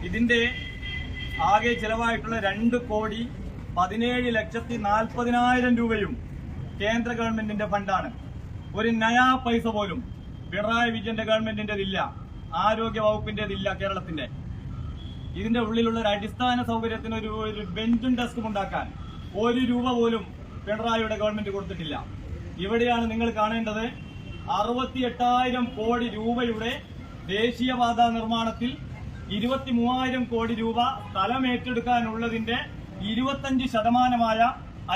ഇതിന്റെ ആകെ ചെലവായിട്ടുള്ള 2,17,40,000 രൂപയും കേന്ദ്ര ഗവൺമെന്റിന്റെ ഫണ്ടാണ്. ഒരു നയാ പൈസ പോലും പിണറായി വിജയന്റെ ഗവൺമെന്റിന്റേതില്ല, ആരോഗ്യ വകുപ്പിന്റേതില്ല കേരളത്തിന്റെ. ഇതിന്റെ ഉള്ളിലുള്ള ഒരു അടിസ്ഥാന സൗകര്യത്തിന് ഒരു ബെഞ്ചും ഡെസ്കും ഉണ്ടാക്കാൻ 1 രൂപ പോലും പിണറായിയുടെ ഗവൺമെന്റ് കൊടുത്തിട്ടില്ല. ഇവിടെയാണ് നിങ്ങൾ കാണേണ്ടത് 68,000 കോടി രൂപയുടെ ദേശീയപാത നിർമ്മാണത്തിൽ 23,000 കോടി രൂപ സ്ഥലം ഏറ്റെടുക്കാനുള്ളതിന്റെ 25%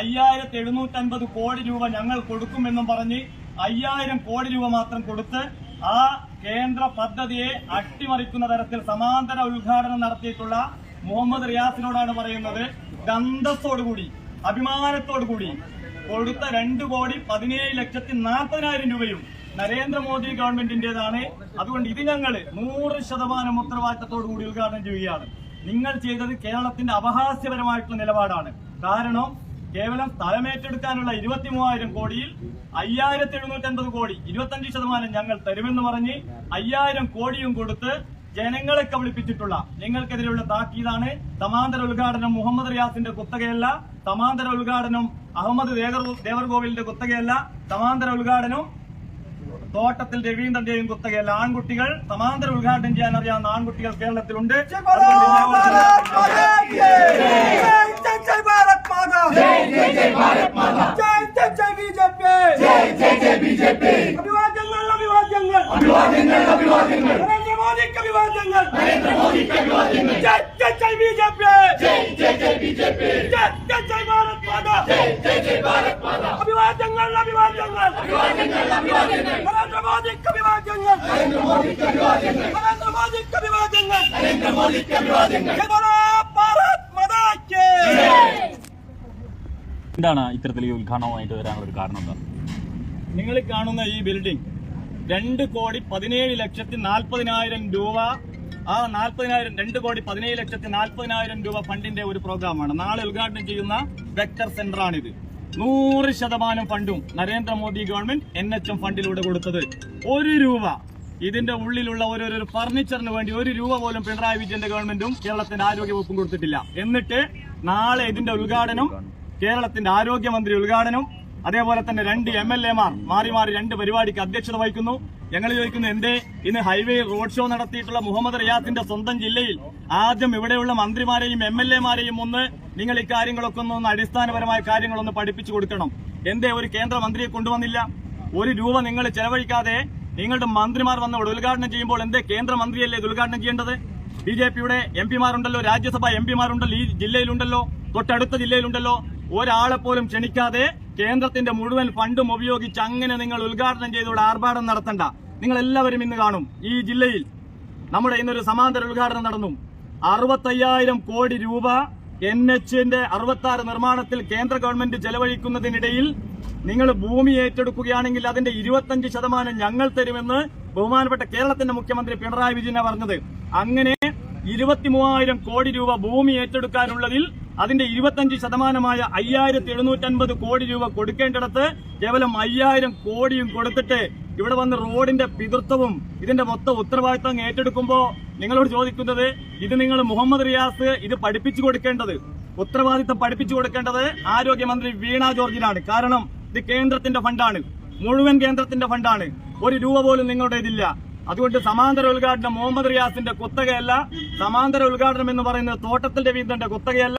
5,750 കോടി രൂപ ഞങ്ങൾ കൊടുക്കുമെന്നും പറഞ്ഞ് 5,000 കോടി രൂപ മാത്രം കൊടുത്ത് ആ കേന്ദ്ര പദ്ധതിയെ അട്ടിമറിക്കുന്ന തരത്തിൽ സമാന്തര ഉദ്ഘാടനം നടത്തിയിട്ടുള്ള മുഹമ്മദ് റിയാസിനോടാണ് പറയുന്നത്, അന്തസ്സോടുകൂടി അഭിമാനത്തോടുകൂടി കൊടുത്ത 2,17,40,000 രൂപയും നരേന്ദ്രമോദി ഗവൺമെന്റിന്റേതാണ്. അതുകൊണ്ട് ഇത് ഞങ്ങൾ 100% ഉത്തരവാദിത്തത്തോടുകൂടി ഉദ്ഘാടനം ചെയ്യുകയാണ്. നിങ്ങൾ ചെയ്തത് കേരളത്തിന്റെ അപഹാസ്യപരമായിട്ടുള്ള നിലപാടാണ്. കാരണം കേവലം സ്ഥലമേറ്റെടുക്കാനുള്ള 23,000 കോടിയിൽ 5,750 കോടി 25% ഞങ്ങൾ തരുമെന്ന് പറഞ്ഞ് 5,000 കോടിയും കൊടുത്ത് ജനങ്ങളെ കബളിപ്പിച്ചിട്ടുള്ള നിങ്ങൾക്കെതിരെയുള്ള താക്കീതാണ്. സമാന്തര ഉദ്ഘാടനം മുഹമ്മദ് റിയാസിന്റെ കുത്തകയല്ല, സമാന്തര ഉദ്ഘാടനം അഹമ്മദ് ദേവർകോവിലിന്റെ കുത്തകയല്ല, സമാന്തര ഉദ്ഘാടനം തോട്ടത്തിൽ രവീന്ദ്രന്റെയും കുത്തകയല്ല. ആൺകുട്ടികൾ സമാന്തര ഉദ്ഘാടനം ചെയ്യാൻ അറിയാവുന്ന ആൺകുട്ടികൾ കേരളത്തിലുണ്ട്. എന്താണ് ഇത്തരത്തിൽ ഈ ഉദ്ഘാടനവുമായിട്ട് വരാനുള്ള ഒരു കാരണം എന്താ? നിങ്ങൾ കാണുന്ന ഈ ബിൽഡിംഗ് 2,17,40,000 രൂപ, ആ 2,17,40,000 രൂപ ഫണ്ടിന്റെ ഒരു പ്രോഗ്രാമാണ്. നാളെ ഉദ്ഘാടനം ചെയ്യുന്ന വെക്ടർ സെന്ററാണിത്. 100% ഫണ്ടും നരേന്ദ്രമോദി ഗവൺമെന്റ് NHM ഫണ്ടിലൂടെ കൊടുത്തത്. 1 രൂപ ഇതിന്റെ ഉള്ളിലുള്ള ഓരോരോ ഫർണിച്ചറിന് വേണ്ടി 1 രൂപ പോലും പിണറായി വിജയന്റെ ഗവൺമെന്റും കേരളത്തിന്റെ ആരോഗ്യ വകുപ്പും കൊടുത്തിട്ടില്ല. എന്നിട്ട് നാളെ ഇതിന്റെ ഉദ്ഘാടനം കേരളത്തിന്റെ ആരോഗ്യമന്ത്രി ഉദ്ഘാടനം, അതേപോലെ തന്നെ 2 MLA-മാർ മാറി മാറി 2 പരിപാടിക്ക് അധ്യക്ഷത വഹിക്കുന്നു. ഞങ്ങൾ ചോദിക്കുന്നു, എന്തേ ഇന്ന് ഹൈവേയിൽ റോഡ് ഷോ നടത്തിയിട്ടുള്ള മുഹമ്മദ് റിയാസിന്റെ സ്വന്തം ജില്ലയിൽ ആദ്യം ഇവിടെയുള്ള മന്ത്രിമാരെയും MLA-മാരെയും ഒന്ന് നിങ്ങൾ ഇക്കാര്യങ്ങളൊക്കെ ഒന്ന് അടിസ്ഥാനപരമായ കാര്യങ്ങളൊന്ന് പഠിപ്പിച്ചു കൊടുക്കണം. എന്തേ ഒരു കേന്ദ്രമന്ത്രിയെ കൊണ്ടുവന്നില്ല? 1 രൂപ നിങ്ങൾ ചെലവഴിക്കാതെ നിങ്ങളുടെ മന്ത്രിമാർ വന്ന് ഉദ്ഘാടനം ചെയ്യുമ്പോൾ എന്തേ കേന്ദ്രമന്ത്രിയല്ലേ ഇത് ഉദ്ഘാടനം ചെയ്യേണ്ടത്? BJP-യുടെ MP-മാരുണ്ടല്ലോ, രാജ്യസഭാ MP-മാരുണ്ടല്ലോ, ഈ ജില്ലയിലുണ്ടല്ലോ, തൊട്ടടുത്ത ജില്ലയിലുണ്ടല്ലോ. ഒരാളെ പോലും ക്ഷണിക്കാതെ കേന്ദ്രത്തിന്റെ മുഴുവൻ ഫണ്ടും ഉപയോഗിച്ച് അങ്ങനെ നിങ്ങൾ ഉദ്ഘാടനം ചെയ്തോടെ ആർഭാടം നടത്തണ്ട. നിങ്ങൾ എല്ലാവരും ഇന്ന് കാണും, ഈ ജില്ലയിൽ നമ്മുടെ ഇന്നൊരു സമാന്തര ഉദ്ഘാടനം നടന്നു. 65,000 കോടി രൂപ NH-ന്റെ 66 നിർമ്മാണത്തിൽ കേന്ദ്ര ഗവൺമെന്റ് ചെലവഴിക്കുന്നതിനിടയിൽ നിങ്ങൾ ഭൂമി ഏറ്റെടുക്കുകയാണെങ്കിൽ അതിന്റെ 25% ഞങ്ങൾ തരുമെന്ന് ബഹുമാനപ്പെട്ട കേരളത്തിന്റെ മുഖ്യമന്ത്രി പിണറായി വിജയനാണ് പറഞ്ഞത്. അങ്ങനെ 23,000 കോടി രൂപ ഭൂമി ഏറ്റെടുക്കാനുള്ളതിൽ അതിന്റെ 25% 5,750 കോടി രൂപ കൊടുക്കേണ്ടിടത്ത് കേവലം 5,000 കോടിയും കൊടുത്തിട്ട് ഇവിടെ വന്ന് റോഡിന്റെ പിതൃത്വവും ഇതിന്റെ മൊത്തം ഉത്തരവാദിത്തം ഏറ്റെടുക്കുമ്പോ നിങ്ങളോട് ചോദിക്കുന്നത്, ഇത് നിങ്ങൾ മുഹമ്മദ് റിയാസ് ഇത് പഠിപ്പിച്ചു കൊടുക്കേണ്ടത്, ഉത്തരവാദിത്തം പഠിപ്പിച്ചു കൊടുക്കേണ്ടത് ആരോഗ്യമന്ത്രി വീണ ജോർജിനാണ്. കാരണം ഇത് കേന്ദ്രത്തിന്റെ ഫണ്ടാണ്, മുഴുവൻ കേന്ദ്രത്തിന്റെ ഫണ്ടാണ്. 1 രൂപ പോലും നിങ്ങളുടെ ഇതില്ല. അതുകൊണ്ട് സമാന്തര ഉദ്ഘാടനം മുഹമ്മദ് റിയാസിന്റെ കുത്തകയല്ല, സമാന്തര ഉദ്ഘാടനം എന്ന് പറയുന്നത് തോട്ടത്തിൽ രവീന്ദ്രന്റെ കുത്തകയല്ല,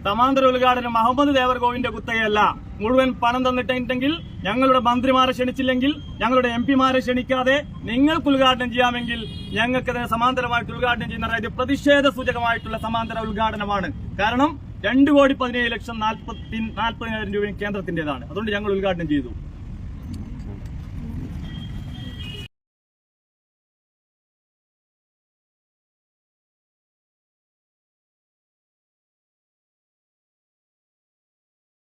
സമാന്തര ഉദ്ഘാടനം അഹമ്മദ് ദേവർകോവിന്റെ കുത്തകയല്ല. മുഴുവൻ പണം തന്നിട്ടുണ്ടെങ്കിൽ, ഞങ്ങളുടെ മന്ത്രിമാരെ ക്ഷണിച്ചില്ലെങ്കിൽ, ഞങ്ങളുടെ MP-മാരെ ക്ഷണിക്കാതെ നിങ്ങൾക്ക് ഉദ്ഘാടനം ചെയ്യാമെങ്കിൽ ഞങ്ങൾക്ക് സമാന്തരമായിട്ട് ഉദ്ഘാടനം ചെയ്യുന്ന ഇത് പ്രതിഷേധ സൂചകമായിട്ടുള്ള സമാന്തര ഉദ്ഘാടനമാണ്. കാരണം 2,17,40,000 രൂപയും കേന്ദ്രത്തിന്റേതാണ്. അതുകൊണ്ട് ഞങ്ങൾ ഉദ്ഘാടനം ചെയ്തു.